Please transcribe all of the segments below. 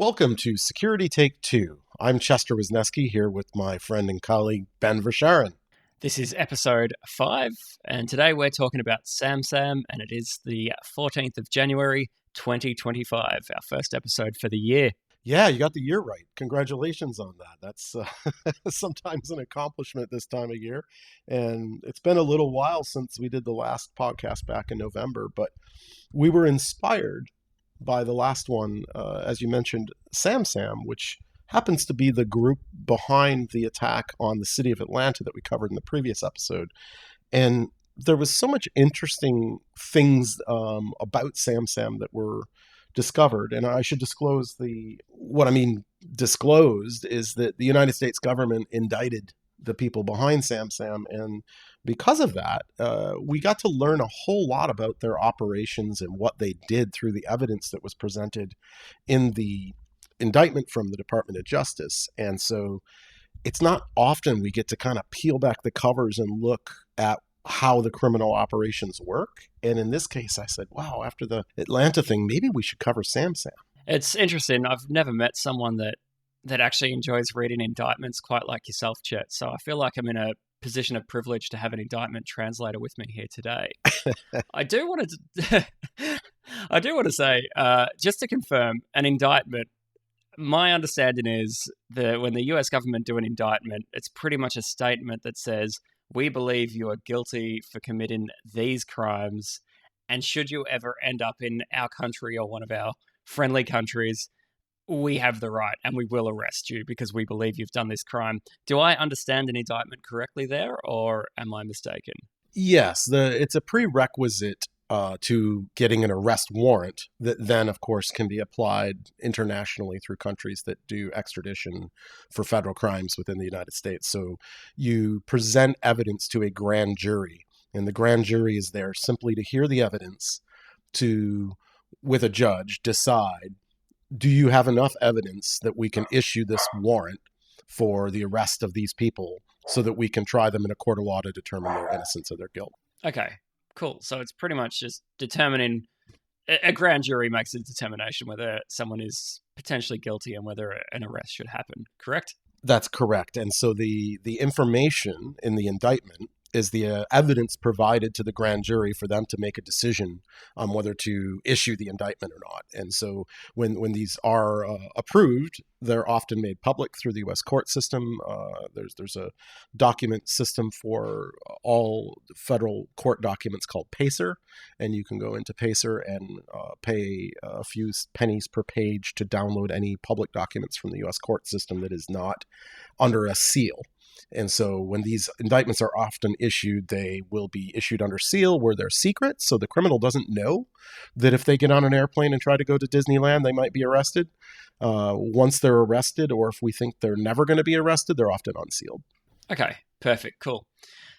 Welcome to Security Take 2. I'm Chester Wisniewski here with my friend and colleague Ben Verscharen. This is episode 5, and today we're talking about SamSam, and it is the 14th of January, 2025, our first episode for the year. Yeah, you got the year right. Congratulations on that. That's sometimes an accomplishment this time of year. And it's been a little while since we did the last podcast back in November, but we were inspired by the last one, as you mentioned, SamSam, which happens to be the group behind the attack on the city of Atlanta that we covered in the previous episode. And there was so much interesting things about SamSam that were discovered. And I should disclose disclosed is that the United States government indicted the people behind SamSam. And because of that, we got to learn a whole lot about their operations and what they did through the evidence that was presented in the indictment from the Department of Justice. And so it's not often we get to kind of peel back the covers and look at how the criminal operations work. And in this case, I said, wow, after the Atlanta thing, maybe we should cover SamSam. It's interesting. I've never met someone that actually enjoys reading indictments quite like yourself, Chet. So I feel like I'm in a position of privilege to have an indictment translator with me here today. I do want to say, just to confirm, an indictment, my understanding is that when the US government do an indictment, it's pretty much a statement that says, we believe you are guilty for committing these crimes, and should you ever end up in our country or one of our friendly countries, we have the right and we will arrest you because we believe you've done this crime. Do I understand an indictment correctly there, or am I mistaken? Yes, it's a prerequisite to getting an arrest warrant that then, of course, can be applied internationally through countries that do extradition for federal crimes within the United States. So you present evidence to a grand jury, and the grand jury is there simply to hear the evidence to, with a judge, decide, do you have enough evidence that we can issue this warrant for the arrest of these people so that we can try them in a court of law to determine their innocence or their guilt? Okay, cool. So it's pretty much just determining, a grand jury makes a determination whether someone is potentially guilty and whether an arrest should happen, correct? That's correct. And so the information in the indictment is the evidence provided to the grand jury for them to make a decision on whether to issue the indictment or not. And so when these are approved, they're often made public through the U.S. court system. There's a document system for all federal court documents called PACER, and you can go into PACER and pay a few pennies per page to download any public documents from the U.S. court system that is not under a seal. And so when these indictments are often issued, they will be issued under seal where they're secret. So the criminal doesn't know that if they get on an airplane and try to go to Disneyland, they might be arrested. Once they're arrested, or if we think they're never going to be arrested, they're often unsealed. Okay, perfect, cool.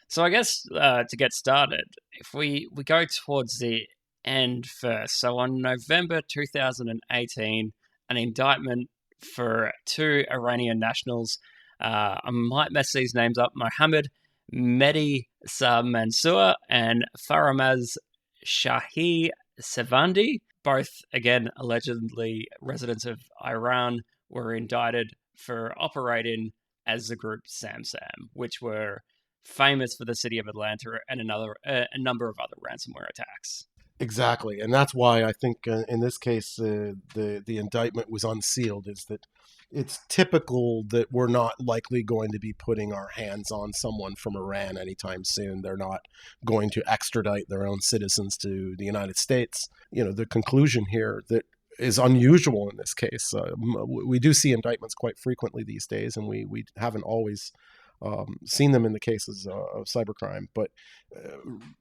So I guess to get started, if we go towards the end first. So on November 2018, an indictment for 2 Iranian nationals, I might mess these names up, Mohammed Mehdi Mansour and Faramaz Shahi Sevandi, both, again, allegedly residents of Iran, were indicted for operating as the group SamSam, which were famous for the city of Atlanta and a number of other ransomware attacks. Exactly. And that's why I think in this case, the indictment was unsealed, is that it's typical that we're not likely going to be putting our hands on someone from Iran anytime soon. They're not going to extradite their own citizens to the United States. The conclusion here that is unusual in this case. We do see indictments quite frequently these days, and we haven't always seen them in the cases of cybercrime. But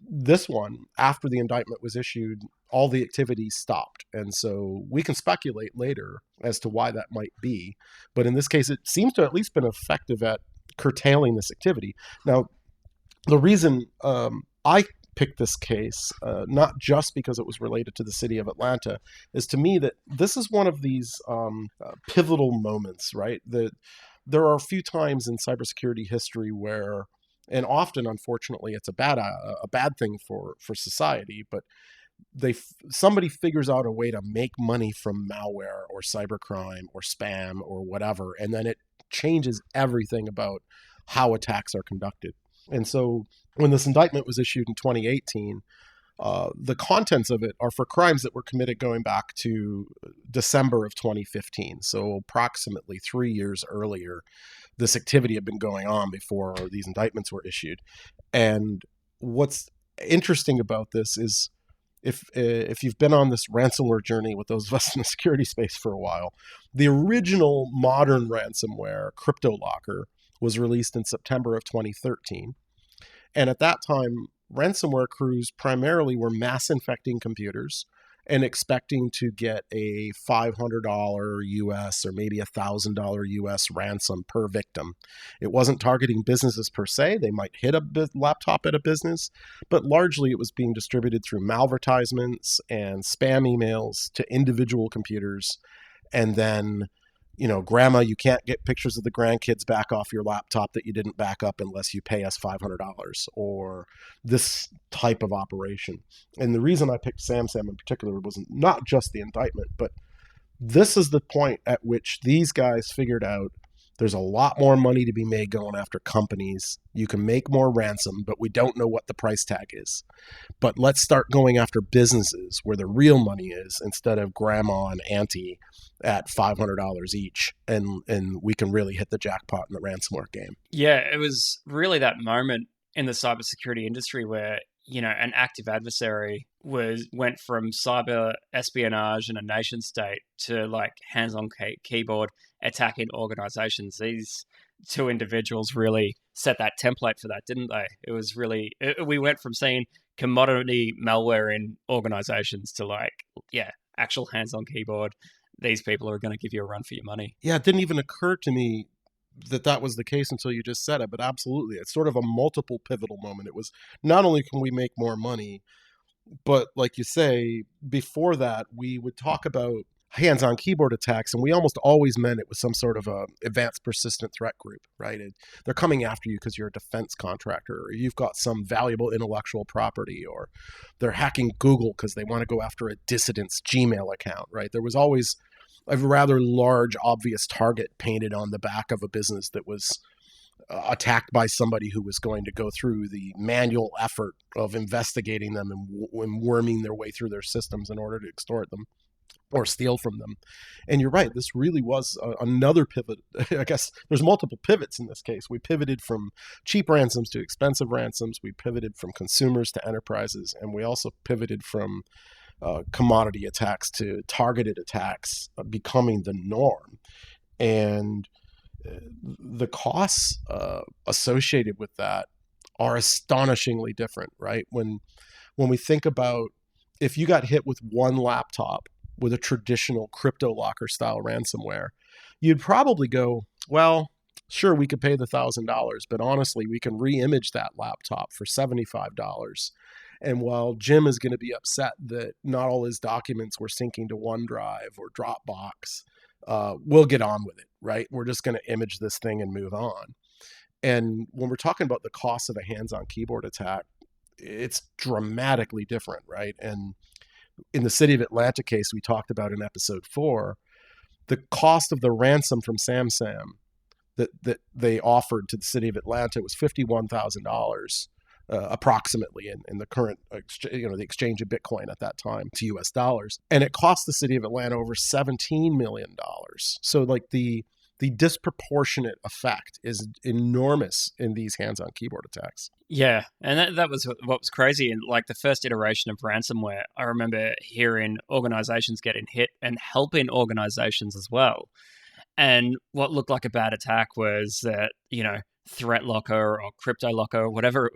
this one, after the indictment was issued, all the activity stopped. And so we can speculate later as to why that might be. But in this case, it seems to have at least been effective at curtailing this activity. Now, the reason I picked this case, not just because it was related to the city of Atlanta, is to me that this is one of these pivotal moments, right? There are a few times in cybersecurity history where, and often, unfortunately, it's a bad thing for society, but somebody figures out a way to make money from malware or cybercrime or spam or whatever, and then it changes everything about how attacks are conducted. And so when this indictment was issued in 2018, the contents of it are for crimes that were committed going back to December of 2015. So approximately 3 years earlier, this activity had been going on before these indictments were issued. And what's interesting about this is if you've been on this ransomware journey with those of us in the security space for a while, the original modern ransomware, CryptoLocker, was released in September of 2013. And at that time, ransomware crews primarily were mass infecting computers and expecting to get a $500 US or maybe $1,000 US ransom per victim. It wasn't targeting businesses per se. They might hit a laptop at a business, but largely it was being distributed through malvertisements and spam emails to individual computers. And then, grandma, you can't get pictures of the grandkids back off your laptop that you didn't back up unless you pay us $500, or this type of operation. And the reason I picked SamSam in particular was not just the indictment, but this is the point at which these guys figured out there's a lot more money to be made going after companies. You can make more ransom, but we don't know what the price tag is. But let's start going after businesses where the real money is, instead of grandma and auntie at $500 each. And we can really hit the jackpot in the ransomware game. Yeah, it was really that moment in the cybersecurity industry where, an active adversary went from cyber espionage in a nation state to like hands on keyboard attacking organizations. These two individuals really set that template for that, didn't they? It was really, we went from seeing commodity malware in organizations to actual hands on keyboard. These people are going to give you a run for your money. Yeah, it didn't even occur to me that was the case until you just said it, but absolutely. It's sort of a multiple pivotal moment. It was not only can we make more money, but like you say, before that, we would talk about hands-on keyboard attacks, and we almost always meant it was some sort of a advanced persistent threat group, right? They're coming after you because you're a defense contractor, or you've got some valuable intellectual property, or they're hacking Google because they want to go after a dissident's Gmail account, right? There was always a rather large, obvious target painted on the back of a business that was attacked by somebody who was going to go through the manual effort of investigating them and worming their way through their systems in order to extort them or steal from them. And you're right, this really was another pivot. I guess there's multiple pivots in this case. We pivoted from cheap ransoms to expensive ransoms. We pivoted from consumers to enterprises. And we also pivoted from commodity attacks to targeted attacks becoming the norm. And the costs associated with that are astonishingly different, right? When we think about, if you got hit with one laptop with a traditional CryptoLocker style ransomware, you'd probably go, well, sure, we could pay the $1,000, but honestly, we can re-image that laptop for $75. And while Jim is going to be upset that not all his documents were syncing to OneDrive or Dropbox, we'll get on with it, right? We're just going to image this thing and move on. And when we're talking about the cost of a hands-on keyboard attack, it's dramatically different, right? And in the City of Atlanta case we talked about in episode 4, the cost of the ransom from SamSam that they offered to the City of Atlanta was $51,000. Approximately in the current, the exchange of Bitcoin at that time to US dollars. And it cost the City of Atlanta over $17 million. So like the disproportionate effect is enormous in these hands-on keyboard attacks. Yeah, and that was what was crazy. In like the first iteration of ransomware, I remember hearing organizations getting hit and helping organizations as well. And what looked like a bad attack was that, Threat Locker or Crypto Locker, whatever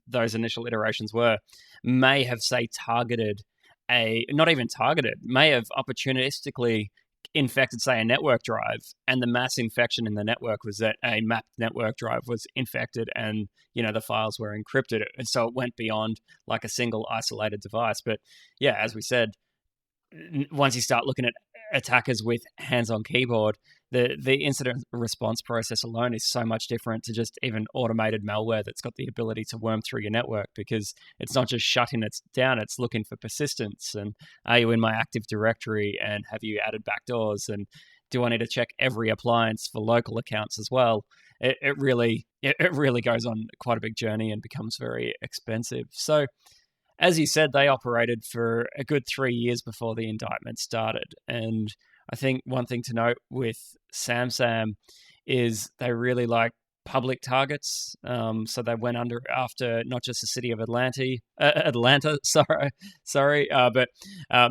those initial iterations were, may have, say, not even targeted, may have opportunistically infected, say, a network drive, and the mass infection in the network was that a mapped network drive was infected and, the files were encrypted. And so it went beyond like a single isolated device. But yeah, as we said, once you start looking at attackers with hands-on keyboard, the incident response process alone is so much different to just even automated malware that's got the ability to worm through your network, because it's not just shutting it down, it's looking for persistence and are you in my Active Directory and have you added backdoors and do I need to check every appliance for local accounts as well? It really goes on quite a big journey and becomes very expensive. So as you said, they operated for a good 3 years before the indictment started. And I think one thing to note with SamSam is they really like public targets. So they went after not just the city of Atlanta, but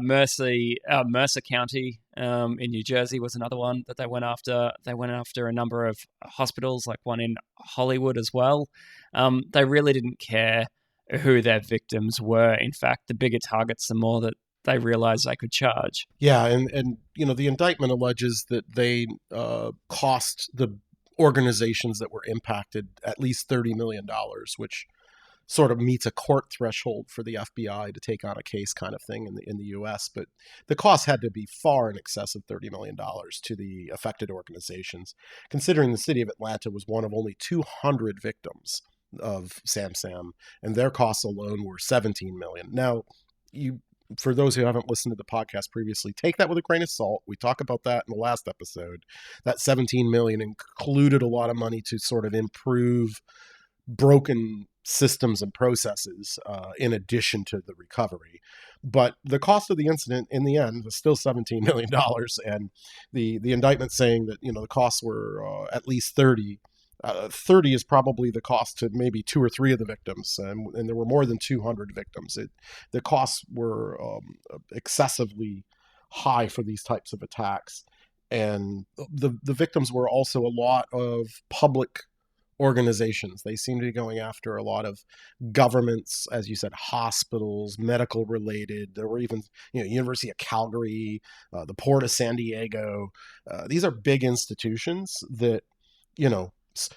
Mercer County in New Jersey was another one that they went after. They went after a number of hospitals, like one in Hollywood as well. They really didn't care who their victims were. In fact, the bigger targets, the more that they realized they could charge. Yeah, and the indictment alleges that they cost the organizations that were impacted at least $30 million, which sort of meets a court threshold for the FBI to take on a case kind of thing in the U.S. But the cost had to be far in excess of $30 million to the affected organizations, considering the city of Atlanta was one of only 200 victims of SamSam, and their costs alone were $17 million. Now, for those who haven't listened to the podcast previously, take that with a grain of salt. We talk about that in the last episode. That 17 million included a lot of money to sort of improve broken systems and processes in addition to the recovery. But the cost of the incident in the end was still $17 million. And the indictment saying that, the costs were at least 30. 30 is probably the cost to maybe 2 or 3 of the victims, and there were more than 200 victims. The costs were excessively high for these types of attacks, and the victims were also a lot of public organizations. They seem to be going after a lot of governments, as you said, hospitals, medical related. There were even, University of Calgary, the Port of San Diego. These are big institutions that,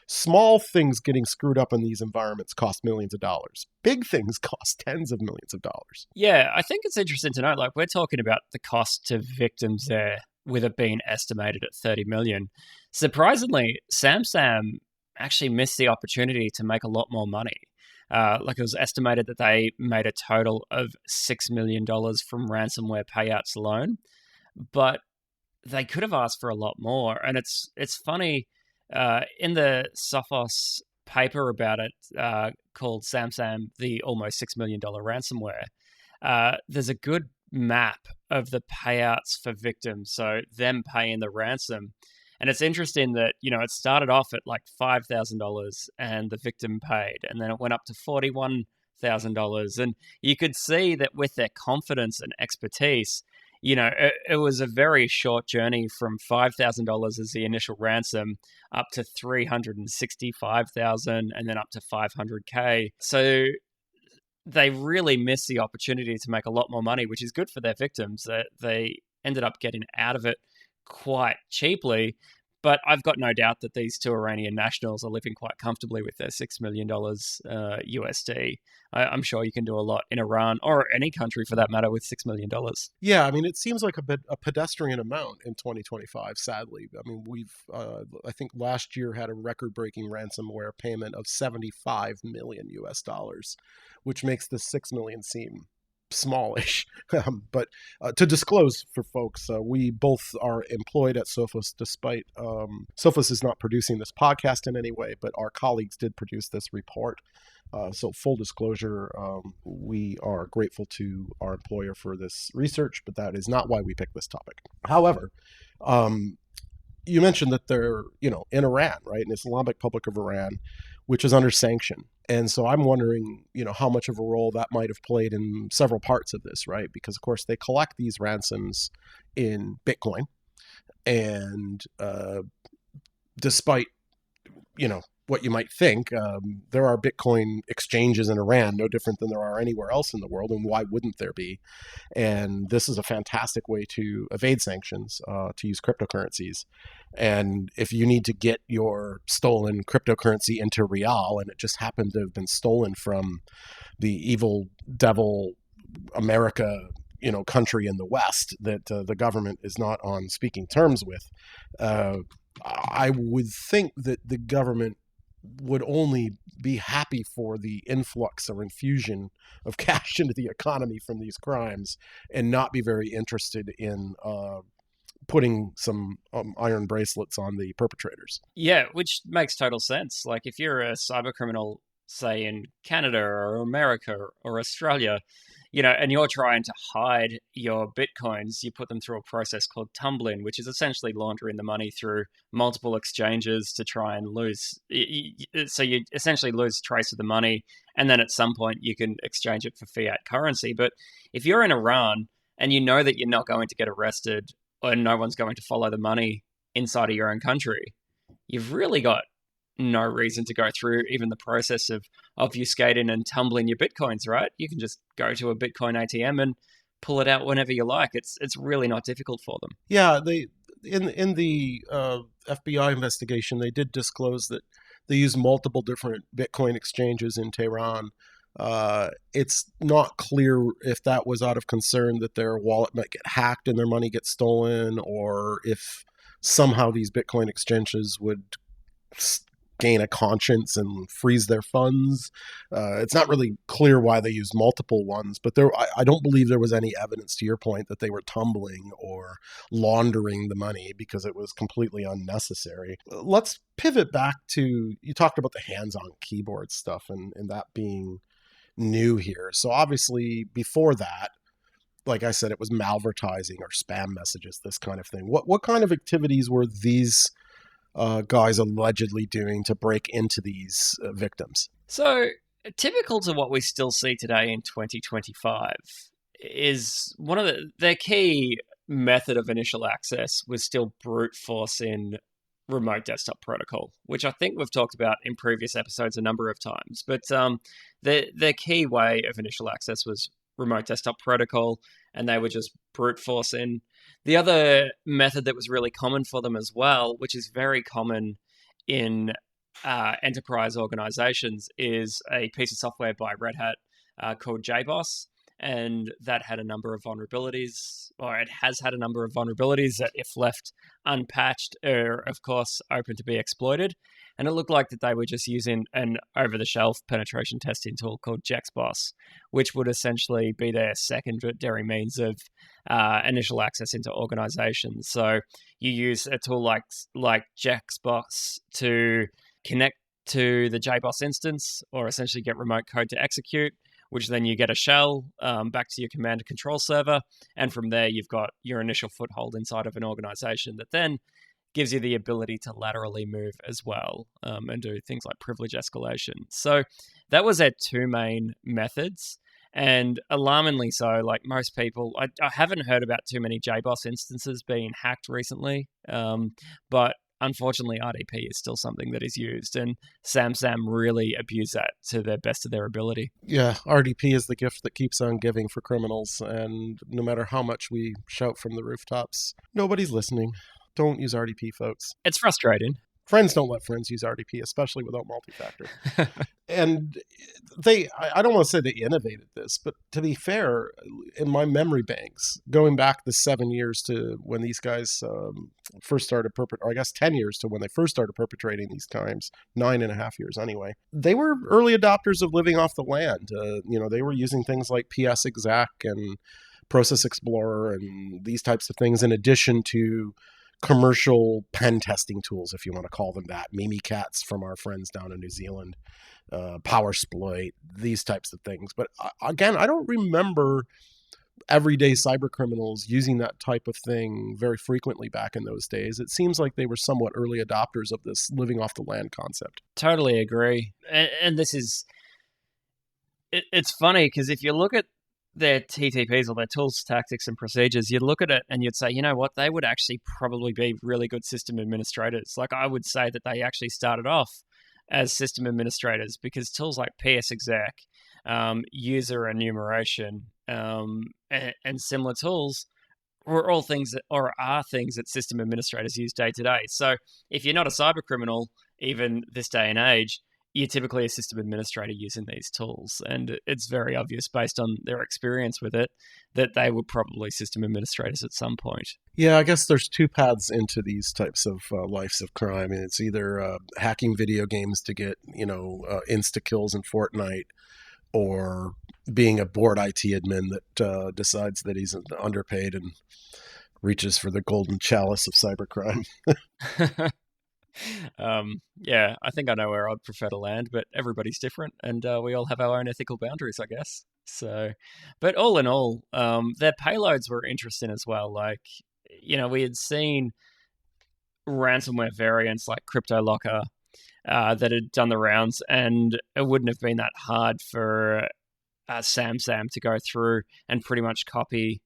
small things getting screwed up in these environments cost millions of dollars. Big things cost tens of millions of dollars. Yeah, I think it's interesting to note, like, we're talking about the cost to victims there with it being estimated at 30 million. Surprisingly, SamSam actually missed the opportunity to make a lot more money. It was estimated that they made a total of $6 million from ransomware payouts alone, but they could have asked for a lot more. And it's funny, in the Sophos paper about it, called SamSam, the almost $6 million ransomware, there's a good map of the payouts for victims, so them paying the ransom. And it's interesting that, it started off at like $5,000 and the victim paid, and then it went up to $41,000. And you could see that with their confidence and expertise, it was a very short journey from $5,000 as the initial ransom up to $365,000 and then up to $500K. So they really missed the opportunity to make a lot more money, which is good for their victims. That they ended up getting out of it quite cheaply. But I've got no doubt that these two Iranian nationals are living quite comfortably with their $6 million USD. I'm sure you can do a lot in Iran, or any country for that matter, with $6 million. Yeah, I mean, it seems like a pedestrian amount in 2025, sadly. I mean, we've, I think last year had a record-breaking ransomware payment of 75 million US dollars, which makes the 6 million seem smallish. But to disclose for folks, we both are employed at Sophos, despite Sophos is not producing this podcast in any way, but our colleagues did produce this report. So full disclosure, we are grateful to our employer for this research, but that is not why we picked this topic. However, you mentioned that they're, in Iran, right? In Islamic Republic of Iran, which is under sanction. And so I'm wondering, how much of a role that might have played in several parts of this, right? Because, of course, they collect these ransoms in Bitcoin. And despite, what you might think, there are Bitcoin exchanges in Iran, no different than there are anywhere else in the world. And why wouldn't there be? And this is a fantastic way to evade sanctions, to use cryptocurrencies. And if you need to get your stolen cryptocurrency into Rial, and it just happened to have been stolen from the evil devil America, country in the West that the government is not on speaking terms with. I would think that the government would only be happy for the influx or infusion of cash into the economy from these crimes, and not be very interested in putting some iron bracelets on the perpetrators. Yeah, which makes total sense. Like if you're a cyber criminal, say in Canada or America or Australia, and you're trying to hide your bitcoins, you put them through a process called tumbling, which is essentially laundering the money through multiple exchanges to try and lose. So you essentially lose trace of the money, and then at some point you can exchange it for fiat currency. But if you're in Iran and you know that you're not going to get arrested or no one's going to follow the money inside of your own country, you've really got no reason to go through even the process of obfuscating and tumbling your bitcoins, right? You can just go to a Bitcoin ATM and pull it out whenever you like. It's really not difficult for them. Yeah, they in the FBI investigation, they did disclose that they used multiple different Bitcoin exchanges in Tehran. It's not clear if that was out of concern that their wallet might get hacked and their money get stolen, or if somehow these Bitcoin exchanges would gain a conscience and freeze their funds. It's not really clear why they used multiple ones, but I don't believe there was any evidence, to your point, that they were tumbling or laundering the money, because it was completely unnecessary. Let's pivot back to, you talked about the hands-on keyboard stuff and that being new here. So obviously before that, like I said, it was malvertising or spam messages, this kind of thing. What kind of activities were these guys allegedly doing to break into these victims? So, typical to what we still see today in 2025 is one of their key method of initial access was still brute force in remote desktop protocol, which I think we've talked about in previous episodes a number of times. But their key way of initial access was remote desktop protocol, and they were just brute force in. The other method that was really common for them as well, which is very common in enterprise organizations, is a piece of software by Red Hat called JBoss. And that had a number of vulnerabilities, or it has had a number of vulnerabilities that, if left unpatched, are, of course, open to be exploited. And it looked like that they were just using an over-the-shelf penetration testing tool called JexBoss, which would essentially be their secondary means of initial access into organizations. So you use a tool like JexBoss to connect to the JBoss instance, or essentially get remote code to execute, which then you get a shell back to your command and control server. And from there, you've got your initial foothold inside of an organization that then gives you the ability to laterally move as well, and do things like privilege escalation. So that was their two main methods. And alarmingly so, like most people, I haven't heard about too many JBoss instances being hacked recently, but unfortunately, RDP is still something that is used, and SamSam really abuse that to the best of their ability. Yeah, RDP is the gift that keeps on giving for criminals, and no matter how much we shout from the rooftops, nobody's listening. Don't use RDP, folks. It's frustrating. Friends don't let friends use RDP, especially without multi-factor. And I don't want to say they innovated this, but to be fair, in my memory banks, going back the 7 years to when these guys first started or I guess 10 years to when they first started perpetrating these crimes, 9.5 years anyway, they were early adopters of living off the land. They were using things like PS Exec and Process Explorer and these types of things, in addition to commercial pen testing tools, if you want to call them that. Mimikatz from our friends down in New Zealand, Powersploit, these types of things. But again, I don't remember everyday cyber criminals using that type of thing very frequently back in those days. It seems like they were somewhat early adopters of this living off the land concept. Totally agree. And this is, it's funny because if you look at their TTPs, or their tools, tactics, and procedures, you'd look at it and you'd say, you know what, they would actually probably be really good system administrators. Like, I would say that they actually started off as system administrators, because tools like PS Exec, user enumeration, and similar tools were all things that, or are things that system administrators use day to day. So if you're not a cyber criminal, even this day and age, you're typically a system administrator using these tools, and it's very obvious based on their experience with it that they were probably system administrators at some point. Yeah, I guess there's two paths into these types of lives of crime, and it's either hacking video games to get insta kills in Fortnite, or being a bored IT admin that decides that he's underpaid and reaches for the golden chalice of cybercrime. Yeah, I think I know where I'd prefer to land, but everybody's different, and we all have our own ethical boundaries, I guess. So, but all in all, their payloads were interesting as well. Like, we had seen ransomware variants like CryptoLocker that had done the rounds, and it wouldn't have been that hard for SamSam to go through and pretty much copy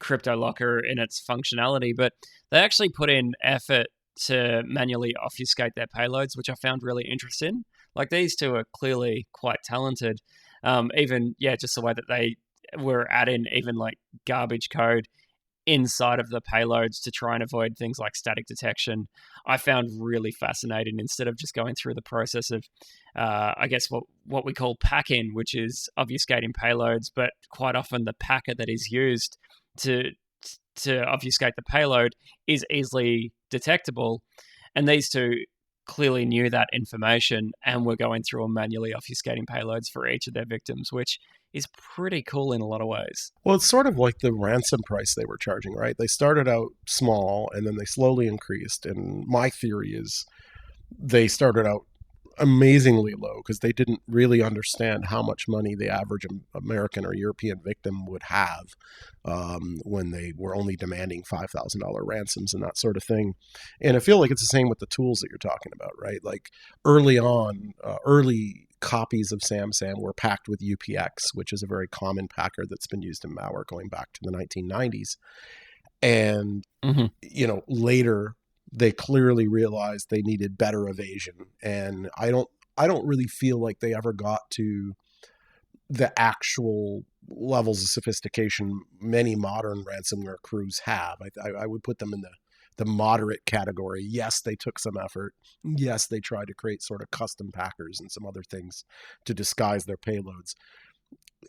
CryptoLocker in its functionality, but they actually put in effort to manually obfuscate their payloads, which I found really interesting. Like, these two are clearly quite talented. Just the way that they were adding even like garbage code inside of the payloads to try and avoid things like static detection, I found really fascinating. Instead of just going through the process of, I guess, what we call packing, which is obfuscating payloads, but quite often the packer that is used to obfuscate the payload is easily detectable. And these two clearly knew that information and were going through and manually obfuscating payloads for each of their victims, which is pretty cool in a lot of ways. Well, it's sort of like the ransom price they were charging, right? They started out small and then they slowly increased. And my theory is they started out amazingly low because they didn't really understand how much money the average American or European victim would have when they were only demanding $5,000 ransoms and that sort of thing. And I feel like it's the same with the tools that you're talking about, right? Like early on, early copies of SamSam were packed with UPX, which is a very common packer that's been used in malware going back to the 1990s. And, later they clearly realized they needed better evasion. And I don't really feel like they ever got to the actual levels of sophistication many modern ransomware crews have. I would put them in the moderate category. Yes, they took some effort. Yes, they tried to create sort of custom packers and some other things to disguise their payloads.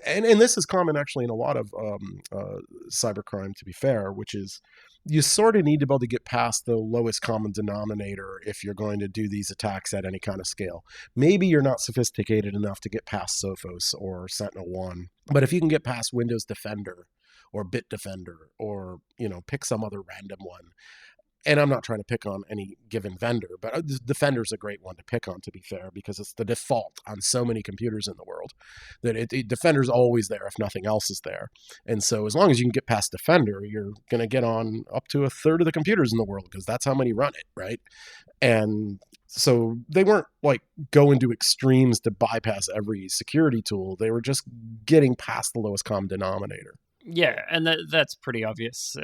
And this is common actually in a lot of cybercrime, to be fair, which is you sort of need to be able to get past the lowest common denominator if you're going to do these attacks at any kind of scale. Maybe you're not sophisticated enough to get past Sophos or Sentinel-1, but if you can get past Windows Defender or Bitdefender or, pick some other random one. And I'm not trying to pick on any given vendor, but Defender's a great one to pick on, to be fair, because it's the default on so many computers in the world that Defender's always there if nothing else is there. And so as long as you can get past Defender, you're going to get on up to a third of the computers in the world because that's how many run it, right? And so they weren't like going to extremes to bypass every security tool. They were just getting past the lowest common denominator. Yeah, and that's pretty obvious.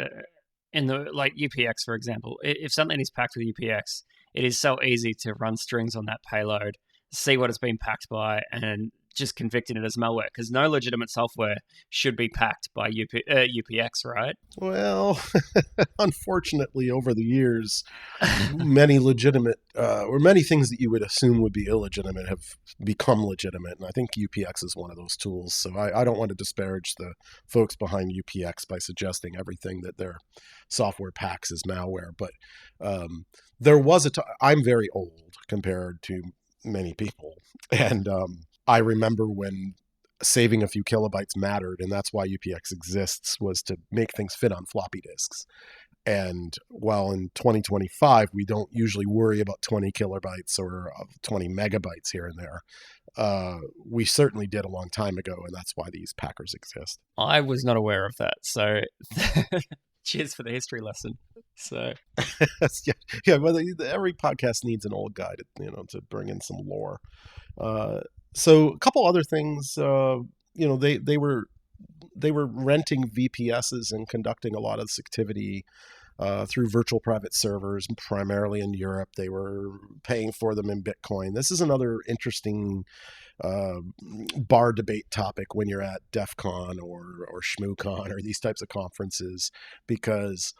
In the like UPX, for example, if something is packed with UPX, it is so easy to run strings on that payload, see what it's been packed by, and just convicting it as malware, because no legitimate software should be packed by UPX, right? Well, unfortunately, over the years, many legitimate or many things that you would assume would be illegitimate have become legitimate. And I think UPX is one of those tools. So I don't want to disparage the folks behind UPX by suggesting everything that their software packs is malware. But there was I'm very old compared to many people. And I remember when saving a few kilobytes mattered, and that's why UPX exists, was to make things fit on floppy disks. And while in 2025 we don't usually worry about 20 kilobytes or 20 megabytes here and there, we certainly did a long time ago, and that's why these packers exist. I was not aware of that, so cheers for the history lesson. So yeah, well, every podcast needs an old guy to bring in some lore. So a couple other things, they were renting VPSs and conducting a lot of this activity through virtual private servers, primarily in Europe. They were paying for them in Bitcoin. This is another interesting bar debate topic when you're at DEF CON or ShmooCon or these types of conferences, because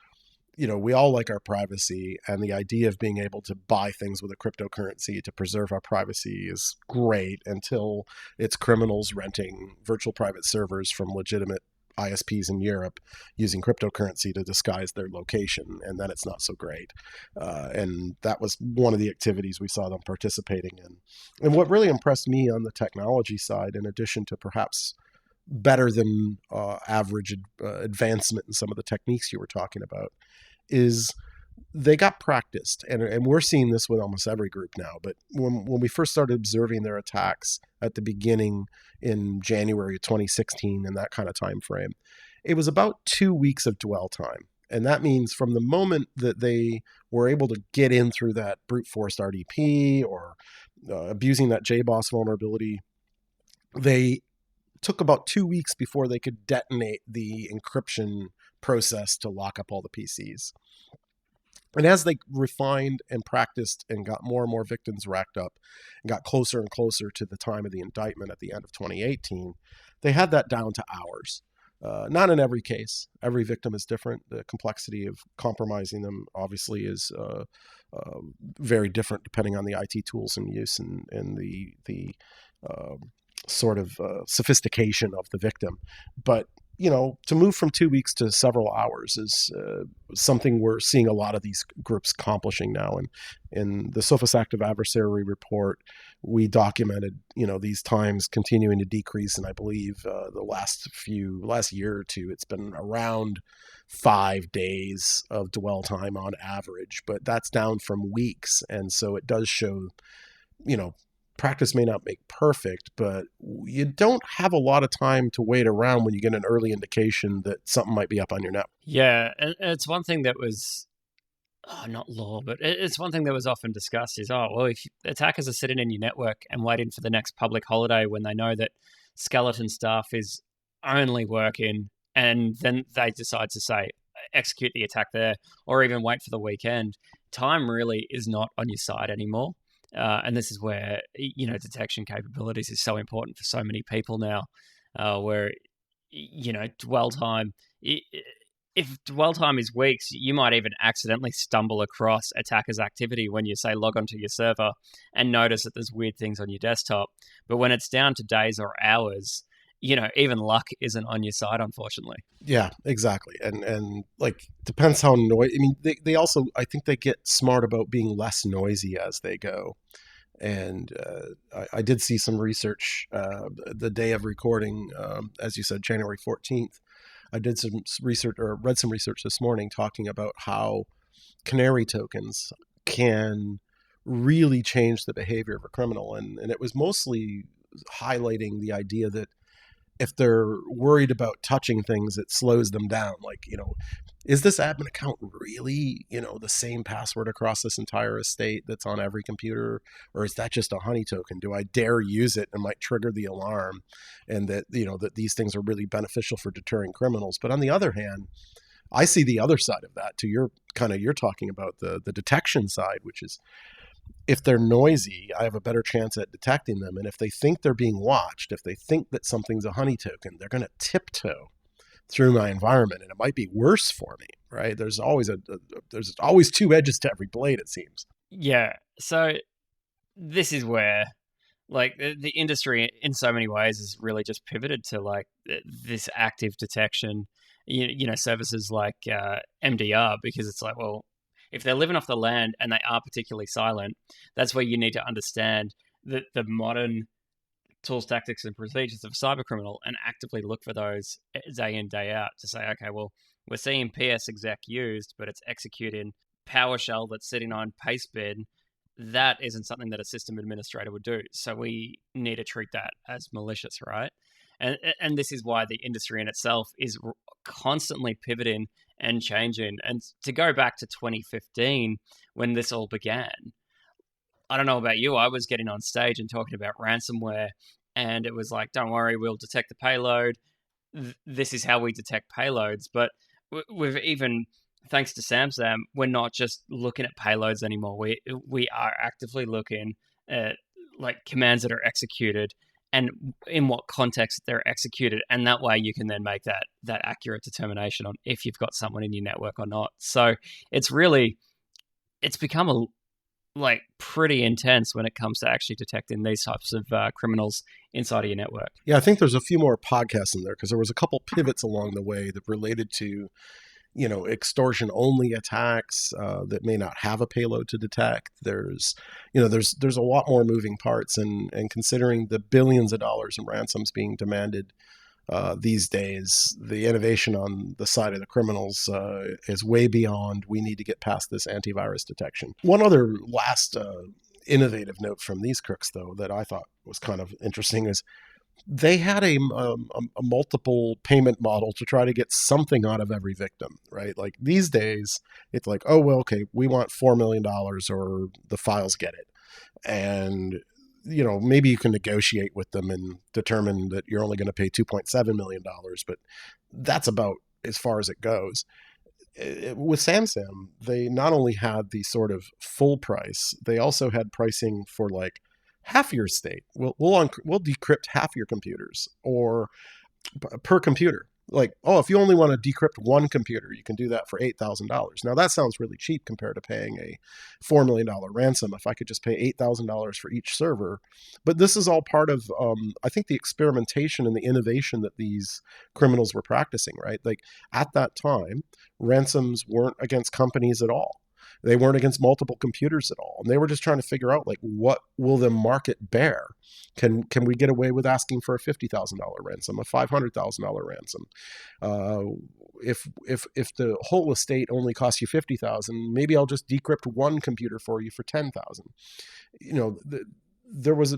we all like our privacy, and the idea of being able to buy things with a cryptocurrency to preserve our privacy is great until it's criminals renting virtual private servers from legitimate ISPs in Europe using cryptocurrency to disguise their location, and then it's not so great. And that was one of the activities we saw them participating in. And what really impressed me on the technology side, in addition to perhaps better than average advancement in some of the techniques you were talking about, is they got practiced. And we're seeing this with almost every group now. But when we first started observing their attacks at the beginning in January of 2016 and that kind of time frame, it was about 2 weeks of dwell time. And that means from the moment that they were able to get in through that brute force RDP or abusing that JBoss vulnerability, they took about 2 weeks before they could detonate the encryption process to lock up all the PCs. And as they refined and practiced and got more and more victims racked up and got closer and closer to the time of the indictment at the end of 2018, they had that down to hours. Not in every case. Every victim is different. The complexity of compromising them obviously is very different depending on the IT tools in use and the sort of sophistication of the victim. But to move from 2 weeks to several hours is something we're seeing a lot of these groups accomplishing now. And in the Sophos Active Adversary report, we documented, these times continuing to decrease. And I believe the last year or two, it's been around 5 days of dwell time on average, but that's down from weeks. And so it does show, practice may not make perfect, but you don't have a lot of time to wait around when you get an early indication that something might be up on your network. Yeah, and it's one thing that was not law, but it's one thing that was often discussed is, well, if attackers are sitting in your network and waiting for the next public holiday when they know that skeleton staff is only working, and then they decide to say, execute the attack there, or even wait for the weekend, time really is not on your side anymore. And this is where, detection capabilities is so important for so many people now, where, dwell time, if dwell time is weeks, you might even accidentally stumble across attackers' activity when you say log onto your server and notice that there's weird things on your desktop. But when it's down to days or hours, even luck isn't on your side, unfortunately. Yeah, exactly. And like, depends how noisy. I mean, they also, I think they get smart about being less noisy as they go. And I did see some research the day of recording, as you said, January 14th. I did some research or read some research this morning talking about how canary tokens can really change the behavior of a criminal. And it was mostly highlighting the idea that if they're worried about touching things, it slows them down. Like, is this admin account really, the same password across this entire estate that's on every computer? Or is that just a honey token? Do I dare use it and might trigger the alarm? And that, that these things are really beneficial for deterring criminals. But on the other hand, I see the other side of that to you're talking about the detection side, which is, if they're noisy, I have a better chance at detecting them. And if they think they're being watched, if they think that something's a honey token, they're going to tiptoe through my environment, and it might be worse for me, right? There's always there's always two edges to every blade, it seems. Yeah. So this is where, like, the industry in so many ways has really just pivoted to like this active detection, services like MDR, because it's like, well, if they're living off the land and they are particularly silent, that's where you need to understand the modern tools, tactics, and procedures of a cybercriminal and actively look for those day in, day out to say, okay, well, we're seeing PS exec used, but it's executing PowerShell that's sitting on pastebin. That isn't something that a system administrator would do. So we need to treat that as malicious, right? And this is why the industry in itself is constantly pivoting and changing. And to go back to 2015, when this all began, I don't know about you, I was getting on stage and talking about ransomware, and it was like, don't worry, we'll detect the payload. This is how we detect payloads. But we've even, thanks to SamSam, we're not just looking at payloads anymore. We are actively looking at like commands that are executed and in what context they're executed, and that way you can then make that accurate determination on if you've got someone in your network or not. So it's become pretty intense when it comes to actually detecting these types of criminals inside of your network. Yeah, I think there's a few more podcasts in there because there was a couple pivots along the way that related to, extortion only attacks that may not have a payload to detect. There's a lot more moving parts, and considering the billions of dollars in ransoms being demanded these days, the innovation on the side of the criminals is way beyond. We need to get past this antivirus detection. One other last innovative note from these crooks, though, that I thought was kind of interesting is they had a multiple payment model to try to get something out of every victim, right? Like these days, it's like, oh, well, okay, we want $4 million or the files get it. And maybe you can negotiate with them and determine that you're only going to pay $2.7 million, but that's about as far as it goes. With SamSam, they not only had the sort of full price, they also had pricing for like half your estate. We'll decrypt half your computers or per computer. Like, oh, if you only want to decrypt one computer, you can do that for $8,000. Now, that sounds really cheap compared to paying a $4 million ransom if I could just pay $8,000 for each server. But this is all part of, I think, the experimentation and the innovation that these criminals were practicing, right? Like, at that time, ransoms weren't against companies at all. They weren't against multiple computers at all. And they were just trying to figure out, like, what will the market bear? Can we get away with asking for a $50,000 ransom, a $500,000 ransom? If the whole estate only costs you $50,000, maybe I'll just decrypt one computer for you for $10,000. There was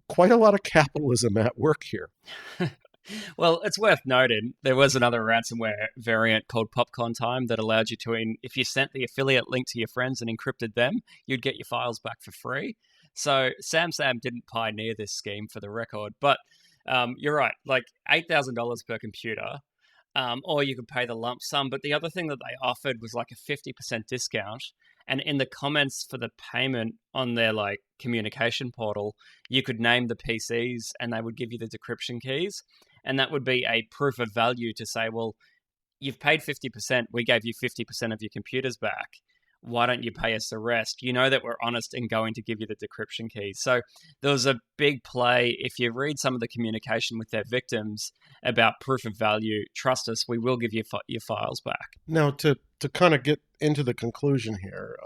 quite a lot of capitalism at work here. Well, it's worth noting there was another ransomware variant called Popcorn Time that allowed you to, if you sent the affiliate link to your friends and encrypted them, you'd get your files back for free. So SamSam didn't pioneer this scheme, for the record, but you're right, like $8,000 per computer, or you could pay the lump sum. But the other thing that they offered was like a 50% discount. And in the comments for the payment on their communication portal, you could name the PCs and they would give you the decryption keys. And that would be a proof of value to say, well, you've paid 50%, we gave you 50% of your computers back. Why don't you pay us the rest? You know that we're honest and going to give you the decryption keys. So there was a big play. If you read some of the communication with their victims about proof of value, trust us, we will give you your files back. Now, to kind of get into the conclusion here,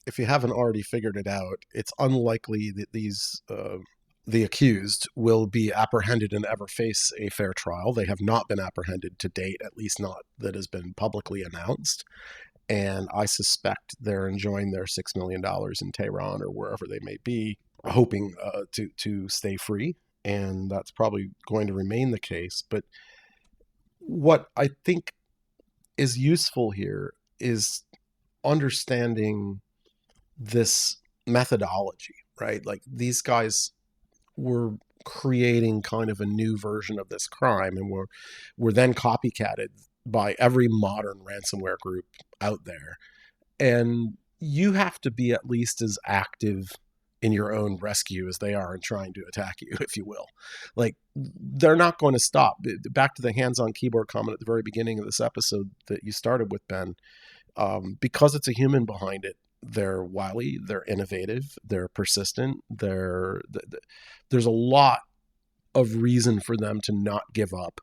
if you haven't already figured it out, it's unlikely that the accused will be apprehended and ever face a fair trial. They have not been apprehended to date, at least not that has been publicly announced. And I suspect they're enjoying their $6 million in Tehran or wherever they may be, hoping to stay free. And that's probably going to remain the case. But what I think is useful here is understanding this methodology, right? Like these guys were creating kind of a new version of this crime, and were then copycatted by every modern ransomware group out there. And you have to be at least as active in your own rescue as they are in trying to attack you, if you will. Like, they're not going to stop. Back to the hands-on keyboard comment at the very beginning of this episode that you started with, Ben, because it's a human behind it, they're wily, they're innovative, they're persistent, there's a lot of reason for them to not give up.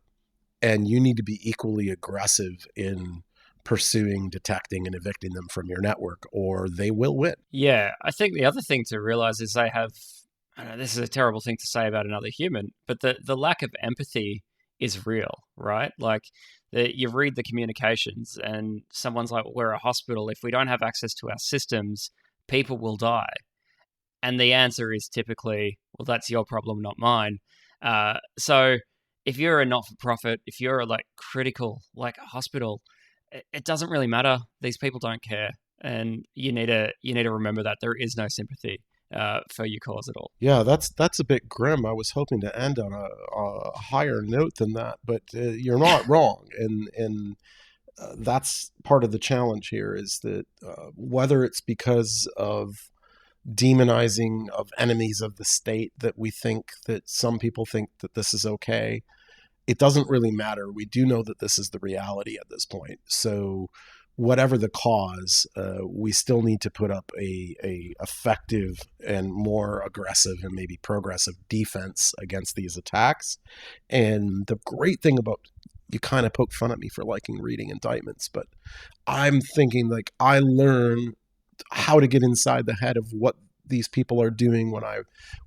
And you need to be equally aggressive in pursuing, detecting, and evicting them from your network, or they will win. Yeah, I think the other thing to realize is they have, I know this is a terrible thing to say about another human, but the lack of empathy is real, right? Like, you read the communications and someone's like, we're a hospital. If we don't have access to our systems, people will die. And the answer is typically, well, that's your problem, not mine. So if you're a not-for-profit, if you're a critical, like a hospital, it doesn't really matter. These people don't care. And you need to remember that there is no sympathy for your cause at all. Yeah, that's a bit grim. I was hoping to end on a higher note than that, but you're not wrong. And that's part of the challenge here, is that whether it's because of demonizing of enemies of the state that we think that some people think that this is okay. It doesn't really matter. We do know that this is the reality at this point. So whatever the cause, we still need to put up a effective and more aggressive and maybe progressive defense against these attacks. And the great thing about, you kind of poke fun at me for liking reading indictments, but I'm thinking like I learn how to get inside the head of what these people are doing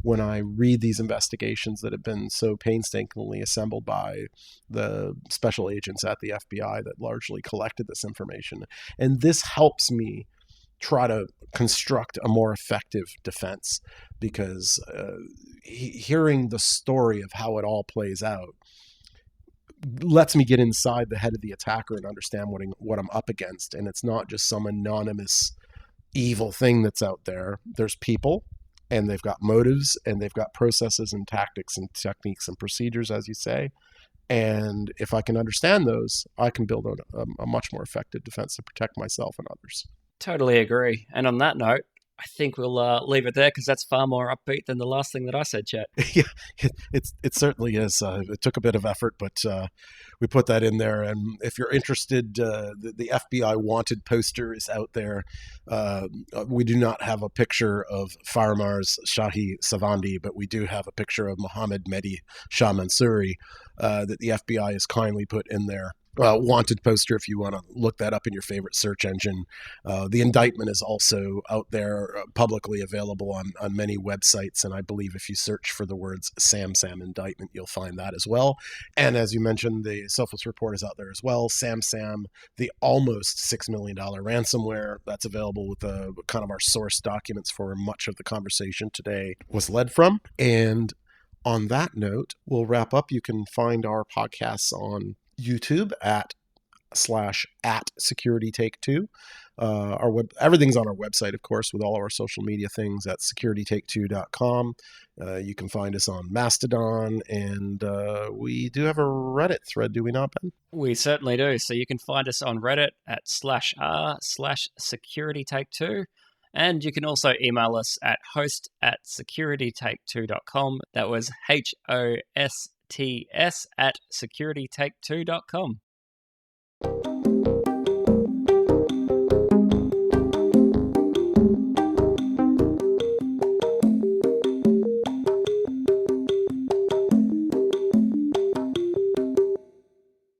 when I read these investigations that have been so painstakingly assembled by the special agents at the FBI that largely collected this information. And this helps me try to construct a more effective defense, because hearing the story of how it all plays out lets me get inside the head of the attacker and understand what I'm up against. And it's not just some anonymous evil thing that's out there. There's people, and they've got motives, and they've got processes and tactics and techniques and procedures, as you say. And if I can understand those, I can build a much more effective defense to protect myself and others. Totally agree. And on that note, I think we'll leave it there, because that's far more upbeat than the last thing that I said, Chet. Yeah, it certainly is. It took a bit of effort, but we put that in there. And if you're interested, the FBI wanted poster is out there. We do not have a picture of Farmars Shahi Savandi, but we do have a picture of Mohammed Mehdi Shah Mansouri that the FBI has kindly put in there. Wanted poster, if you want to look that up in your favorite search engine. The indictment is also out there, publicly available on many websites, and I believe if you search for the words SamSam indictment, you'll find that as well. And as you mentioned, the Selfless Report is out there as well. SamSam, the almost $6 million ransomware, that's available with kind of our source documents for much of the conversation today was led from. And on that note, we'll wrap up. You can find our podcasts on YouTube at /@SecurityTake2. Everything's on our website, of course, with all of our social media things at securitytake2.com. You can find us on Mastodon, and we do have a Reddit thread, do we not, Ben? We certainly do. So you can find us on Reddit at /r/securitytake2. And you can also email us at host@securitytake2.com. That was HOSTS@securitytake2.com.